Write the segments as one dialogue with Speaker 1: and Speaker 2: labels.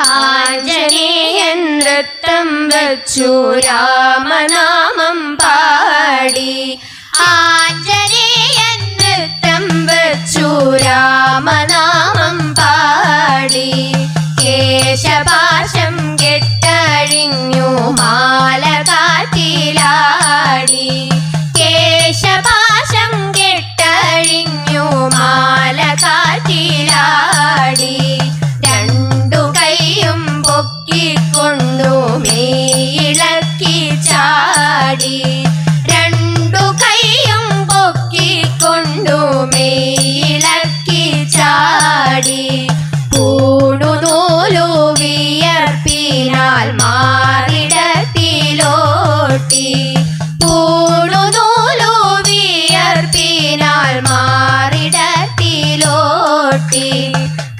Speaker 1: ആഞ്ജനേയൻ നൃത്തം വച്ചു രാമനാമം പാടി. ആഞ്ജനേയൻ നൃത്തം വച്ചു രാമനാമം പാടി. കേശപാശം കെട്ടഴിഞ്ഞു മാല കാറ്റിലാടി. കേശപാശം കെട്ടഴിഞ്ഞു മാല കാറ്റിലാടി. രണ്ടു കൈയും പൊക്കിക്കൊണ്ടു മേയിളക്കി ചാടി. രണ്ടു കൈയും പൊക്കിക്കൊണ്ടു മേയിളക്കി ചാടി. പൂണുനൂലു വിയർപ്പിനാൽ മാറിടത്തിലോട്ടി. പൂണുനൂലു വിയർപ്പിനാൽ മാറിടത്തിലോട്ടി.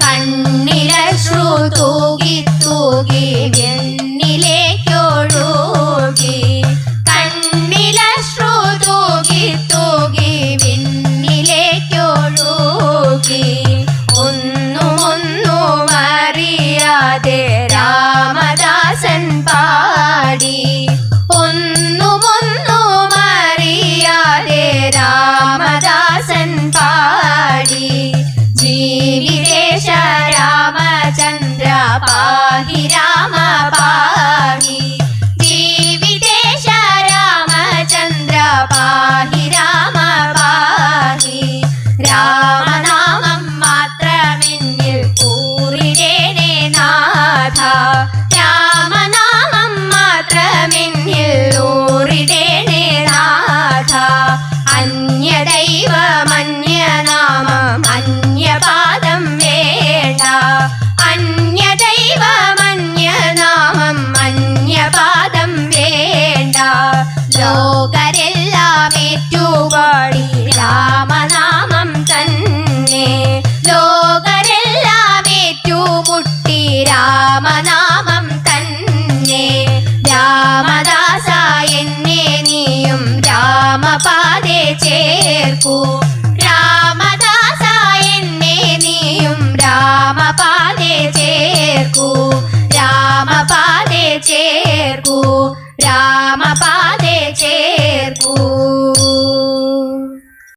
Speaker 1: കണ്ണിലശ്രു തൂകി തൂകി വെണ്ണിലേക്കൊഴുകി. കണ്ണിലശ്രു തൂകി തൂകി വെണ്ണിലേക്കൊഴുകി. ഒന്നുമൊന്നും അറിയാതെ രാമദാസൻ പാടി. ഒന്നുമൊന്നും അറിയാതെ രാമദാസൻ പാടി. ജീവിതേശ രാമചന്ദ്ര പാഹി രാമ പാഹി. ജീവിതേശ രാമചന്ദ്ര പാഹി രാമ പാഹി. രാമനാമം മാത്രമെന്നിൽ കൂറിടേണേ നാഥ. രാമനാമം മാത്രമെന്നിൽ ഊറിടേണേ നാഥ. അന്യദൈവമന്യനാമം അന്യപാദം വേണ്ട. അന്യദൈവമന്യനാമം അന്യപാദം വേണ്ട. ലോകരെല്ലാം ഏറ്റുപാടി രാമനാമം തന്നെ. ലോകരെല്ലാം ഏറ്റുമുട്ടി രാമനാമം തന്നെ. രാമദാസ എന്നെ നീയും രാമപാദേ ചേർക്കൂ. രാമദാസ എന്നെ നീയും രാമപാദേ ചേർക്കൂ.